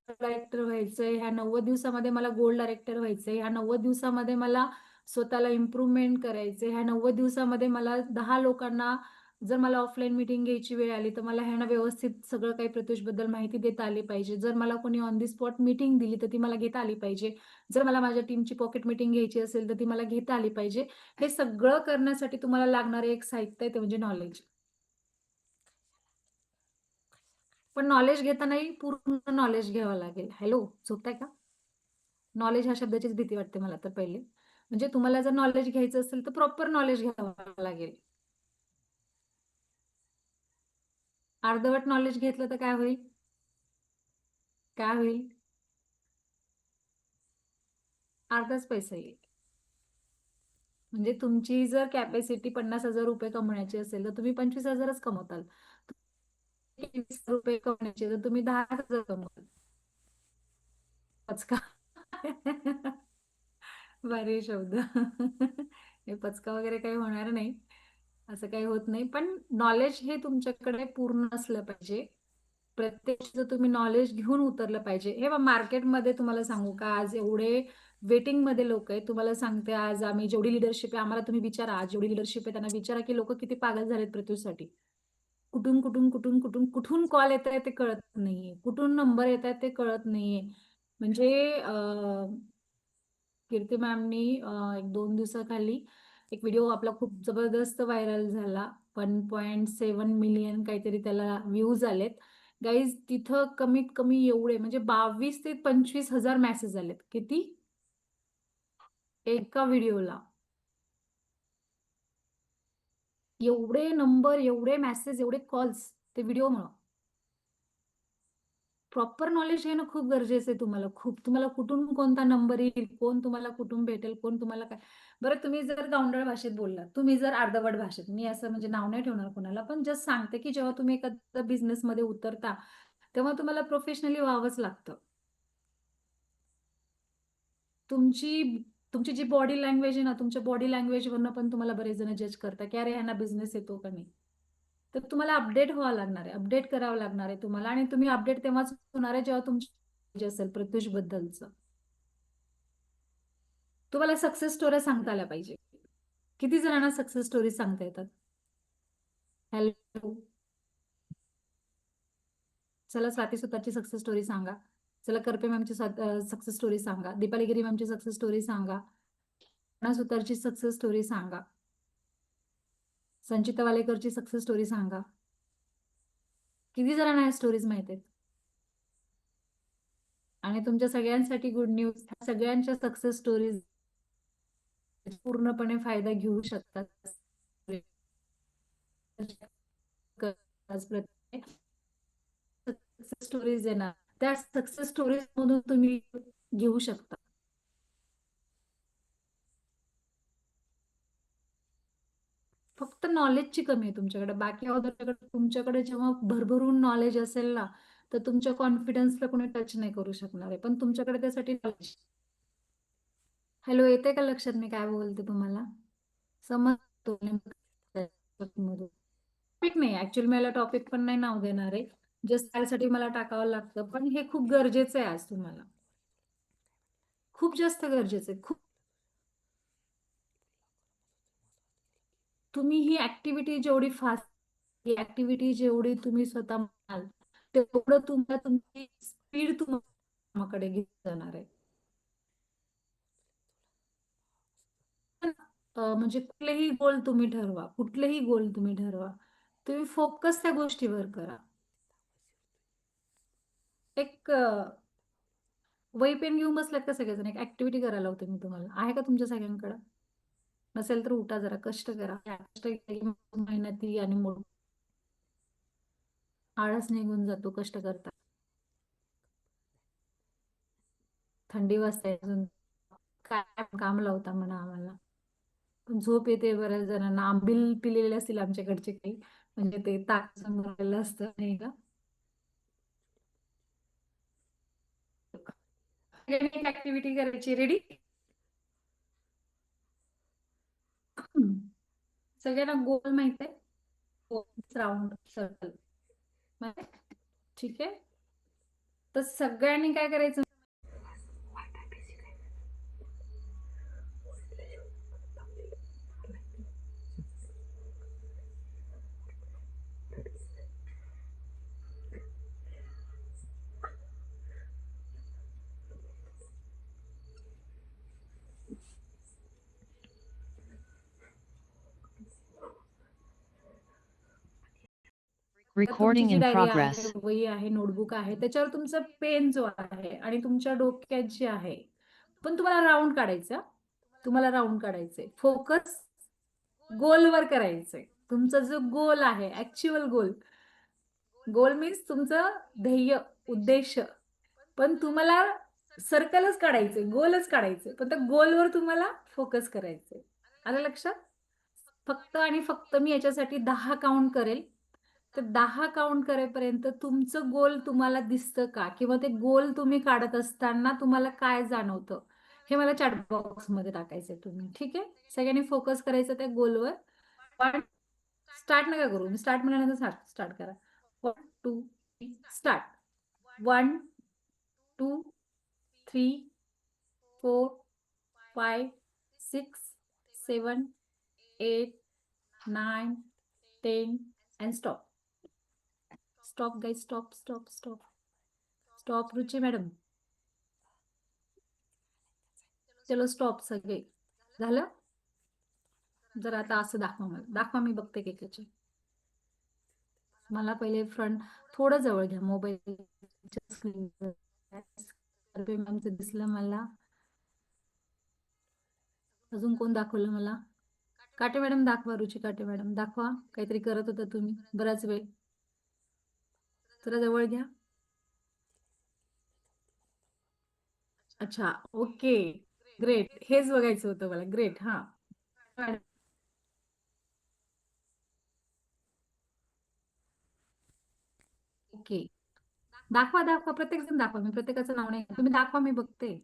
Director व्हायचंय, ह्या 90 दिवसामध्ये मला गोल्ड डायरेक्टर व्हायचंय, ह्या 90 दिवसामध्ये मला स्वतःला इम्प्रूव्हमेंट करायचे, ह्या 90 दिवसामध्ये मला 10 लोकांना जर मला ऑफलाईन मीटिंग घ्यायची वेळ आली तर मला ह्यांना व्यवस्थित सगळं काही प्रत्युषबद्दल माहिती देता आली पाहिजे. जर मला कोणी ऑन दी स्पॉट मीटिंग दिली तर ती मला घेता आली पाहिजे. जर मला माझ्या टीमची पॉकेट मीटिंग घ्यायची असेल तर ती मला घेता आली पाहिजे. हे सगळं करण्यासाठी तुम्हाला लागणारे एक साहित्य आहे ते म्हणजे नॉलेज. पण नॉलेज घेतानाही पूर्ण नॉलेज घ्यावं लागेल. हॅलो, झोपताय का? नॉलेज ह्या शब्दाचीच भीती वाटते मला तर पहिले. म्हणजे तुम्हाला जर नॉलेज घ्यायचं असेल तर प्रॉपर नॉलेज घ्यावं लागेल. अर्धवट नॉलेज घेतलं तर काय होईल? काय होईल? अर्धाच पैसा येईल. म्हणजे तुमची जर कॅपॅसिटी ₹50,000 कमवण्याची असेल तर तुम्ही 25,000च कमवताल. ₹20,000 कमवण्याचे तर तुम्ही 10,000 कमवाल. पचका. भारी शब्द. हे पचका वगैरे काही होणार नाही. असं काही होत नाही. पण नॉलेज हे तुमच्याकडे पूर्ण असलं पाहिजे. प्रत्येक तुम्ही नॉलेज घेऊन उतरलं पाहिजे. हे बघा मार्केटमध्ये तुम्हाला सांगू का आज एवढे वेटिंग मध्ये लोक आहेत. तुम्हाला सांगते आज आम्ही जेवढी लिडरशिप आहे आम्हाला तुम्ही विचारा आज जेवढी लिडरशिप आहे त्यांना विचारा की लोक किती पागल झालेत पृथ्वीसाठी. कुठून कॉल येत आहे ते कळत नाहीये. कुठून नंबर येत आहे ते कळत नाहीये. म्हणजे कीर्ती मॅमनी 1-2 दिवसाखाली एक व्हिडिओ आपला खूप जबरदस्त व्हायरल झाला. 1.7 मिलियन काहीतरी त्याला व्ह्यूज आलेत. गाईज तिथं कमीत कमी एवढे म्हणजे 22,000 ते 25,000 मेसेज आलेत. किती? एका व्हिडिओला एवढे नंबर, एवढे मेसेज, एवढे कॉल्स ते व्हिडिओमुळे. प्रॉपर नॉलेज घेणं खूप गरजेचं आहे तुम्हाला. खूप तुम्हाला कुठून कोणता नंबर येईल, कोण तुम्हाला कुठून भेटेल, कोण तुम्हाला काय. बरं तुम्ही जर गावंढळ भाषेत बोललात, तुम्ही जर अर्धवट भाषेत, मी असं म्हणजे नाव नाही ठेवणार कोणाला, पण जस्ट सांगते की जेव्हा तुम्ही एखाद्या बिझनेसमध्ये उतरता, तेव्हा तुम्हाला प्रोफेशनली व्हावंच लागतं. तुमची तुमची जी बॉडी लँग्वेज आहे ना, तुमच्या बॉडी लँग्वेजवरनं पण तुम्हाला बरेच जण जज करतात की अरे ह्यांना बिझनेस येतो का नाही. तर तुम्हाला अपडेट व्हावं लागणार आहे, अपडेट करावं लागणार आहे तुम्हाला आणि तुम्ही अपडेट तेव्हाच होणार आहे जेव्हा तुमची असेल प्रत्युष बद्दलचं. तुम्हाला सक्सेस स्टोऱ्या सांगता आल्या पाहिजे. किती जणांना सक्सेस स्टोरी सांगता येतात? हॅलो, चला स्वाती सुतारची सक्सेस स्टोरी सांगा. चला करपे मॅमची सक्सेस स्टोरी सांगा. दीपाली गिरी मॅमची सक्सेस स्टोरी सांगा. ना सुतारची सक्सेस स्टोरी सांगा. संचिता वालेकरची सक्सेस स्टोरी सांगा. किती जणांना ह्या स्टोरीज माहित आहेत? आणि तुमच्या सगळ्यांसाठी गुड न्यूज, सगळ्यांच्या सक्सेस स्टोरीज पूर्णपणे फायदा घेऊ शकतात. सक्सेस स्टोरीज आहे ना, त्या सक्सेस स्टोरीज मधून तुम्ही घेऊ शकता. फक्त नॉलेजची कमी आहे तुमच्याकडे. बाकी अगोदर तुमच्याकडे जेव्हा भरभरून नॉलेज असेल ना, तर तुमच्या कॉन्फिडन्सला कोणी टच नाही करू शकणार आहे. पण तुमच्याकडे त्यासाठी नॉलेज. हॅलो, येते का लक्षात मी काय बोलते तुम्हाला? समजतो टॉपिक नाही ऍक्च्युअली, मला टॉपिक पण नाही नाव देणार आहे. जस्ट त्यासाठी मला टाकावं लागतं, पण हे खूप गरजेचं आहे आज तुम्हाला. खूप जास्त गरजेचं आहे. खूप. तुम्ही ही ऍक्टिव्हिटी जेवढी फास्ट, ही ऍक्टिव्हिटी जेवढी तुम्ही स्वतः म्हणाल तेवढं तुम्हाला तुमची स्पीड तुम्हाकडे घेऊन जाणार आहे. म्हणजे कुठलेही गोल तुम्ही ठरवा, तुम्ही फोकस त्या गोष्टीवर करा. एक वही पेन घेऊन बसलात का सगळेजण? एक ऍक्टिव्हिटी करायला होते मी तुम्हाला, आहे का तुमच्या सगळ्यांकडे? नसेल तर उठा, जरा कष्ट करा. कष्ट केली मेहनती आणि आळस निघून जातो कष्ट करता. थंडी वाजते अजून काय काम लावता म्हणा आम्हाला. पण झोप येते बऱ्याच जणांना. आंबील पिलेले असतील आमच्याकडचे काही, म्हणजे ते ताक बनवलेलं असतं नाही का. ऍक्टिव्हिटी करायची. रेडी? सगळ्यांना गोल माहित आहे? राऊंड सर्कल ठीक आहे. तर सगळ्यांनी काय करायचं, तुमची Recording जी in डायरी आहे, progress. वही आहे, नोटबुक आहे, त्याच्यावर तुमचा पेन जो आहे आणि तुमच्या डोक्यात जे आहे, पण तुम्हाला राउंड काढायचं. तुम्हाला राउंड काढायचंय. फोकस गोलवर करायचंय. तुमचा जो गोल आहे, ऍक्च्युअल गोल. गोल मीन्स तुमचं ध्येय, उद्देश. पण तुम्हाला सर्कलच काढायचंय, गोलच काढायचंय. पण त्या गोलवर तुम्हाला फोकस करायचंय. आलं लक्षात? फक्त आणि फक्त मी याच्यासाठी 10 काउंट करेल. तर 10 काउंट करेपर्यंत तुमचं गोल तुम्हाला दिसतं का? किंवा ते गोल तुम्ही काढत असताना तुम्हाला काय जाणवतं? हे मला चॅट बॉक्समध्ये टाकायचंय तुम्ही. ठीक आहे? सगळ्यांनी फोकस करायचं त्या गोलवर. पण स्टार्ट नका करू. मी स्टार्ट म्हटल्यानंतर स्टार्ट स्टार्ट करा. 1, 2, 3 start. 1, 2, 3, 4, 5, 6, 7, 8, 9, 10 and stop. Stop guys, stop, stop, stop. Stop Ruchi madam. चलो स्टॉप सगळे. झालं? जर आता असं दाखवा मला. दाखवा, मी बघते एकेकाचे. मला पहिले फ्रंट थोडं जवळ घ्या मोबाईलच्या स्क्रीनवर. मॅमचं दिसलं मला. अजून कोण दाखवलं मला? काटे मॅडम दाखवा, रुची काटे मॅडम दाखवा. काहीतरी करत होता तुम्ही बराच वेळ. जरा जवळ घ्या. अच्छा, ओके, ग्रेट. हेच बघायचं होतं मला. ग्रेट. हा, ओके. दाखवा दाखवा, प्रत्येक जण दाखवा. मी प्रत्येकाचं नाव नाही, तुम्ही दाखवा, मी बघते.